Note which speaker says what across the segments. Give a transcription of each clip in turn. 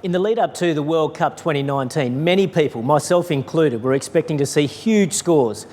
Speaker 1: In the lead up to the World Cup 2019, many people, myself included, were expecting to see huge scores,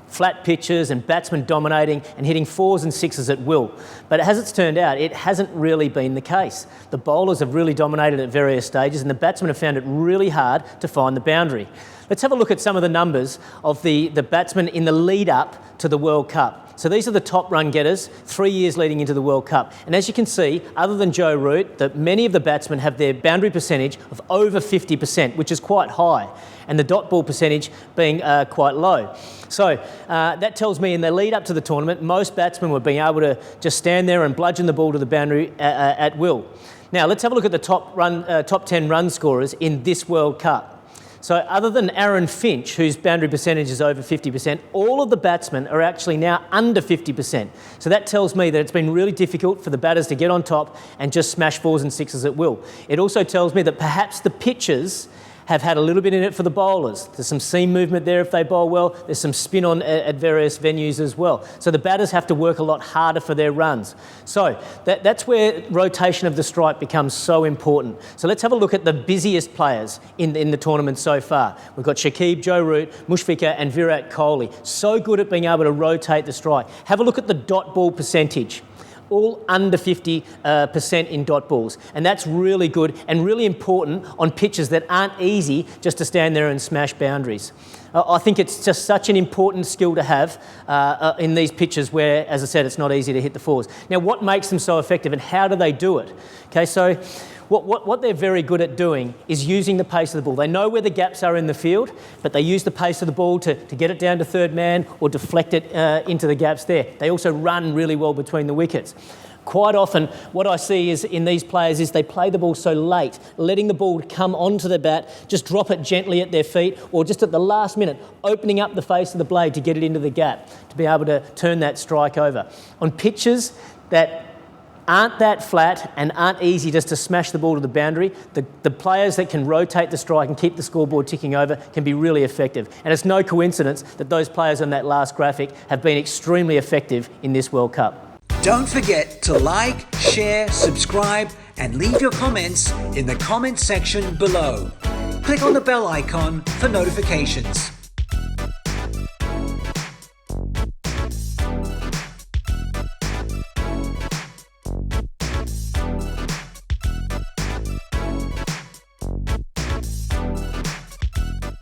Speaker 1: flat pitches and batsmen dominating and hitting fours and sixes at will. But as it's turned out, it hasn't really been the case. The bowlers have really dominated at various stages and the batsmen have found it really hard to find the boundary. Let's have a look at some of the numbers of the batsmen in the lead up to the World Cup. So these are the top run getters 3 years leading into the World Cup. And as you can see, other than Joe Root, that many of the batsmen have their boundary percentage of over 50%, which is quite high, and the dot ball percentage being quite low. So that tells me in the lead up to the tournament, most batsmen were being able to just stand there and bludgeon the ball to the boundary at will. Now let's have a look at the top 10 run scorers in this World Cup. So other than Aaron Finch, whose boundary percentage is over 50%, all of the batsmen are actually now under 50%. So that tells me that it's been really difficult for the batters to get on top and just smash fours and sixes at will. It also tells me that perhaps the pitches have had a little bit in it for the bowlers. There's some seam movement there if they bowl well. There's some spin on at various venues as well. So the batters have to work a lot harder for their runs. So that's where rotation of the strike becomes so important. So let's have a look at the busiest players in the tournament so far. We've got Shakib, Joe Root, Mushfiqur and Virat Kohli. So good at being able to rotate the strike. Have a look at the dot ball percentage. All under 50% in dot balls. And that's really good and really important on pitches that aren't easy just to stand there and smash boundaries. I think it's just such an important skill to have in these pitches where, as I said, it's not easy to hit the fours. Now, what makes them so effective and how do they do it? Okay, so what they're very good at doing is using the pace of the ball. They know where the gaps are in the field, but they use the pace of the ball to get it down to third man or deflect it into the gaps there. They also run really well between the wickets. Quite often, what I see is in these players is they play the ball so late, letting the ball come onto the bat, just drop it gently at their feet, or just at the last minute, opening up the face of the blade to get it into the gap, to be able to turn that strike over. On pitches that aren't that flat and aren't easy just to smash the ball to the boundary, the players that can rotate the strike and keep the scoreboard ticking over can be really effective. And it's no coincidence that those players on that last graphic have been extremely effective in this World Cup.
Speaker 2: Don't forget to like, share, subscribe and leave your comments in the comment section below. Click on the bell icon for notifications.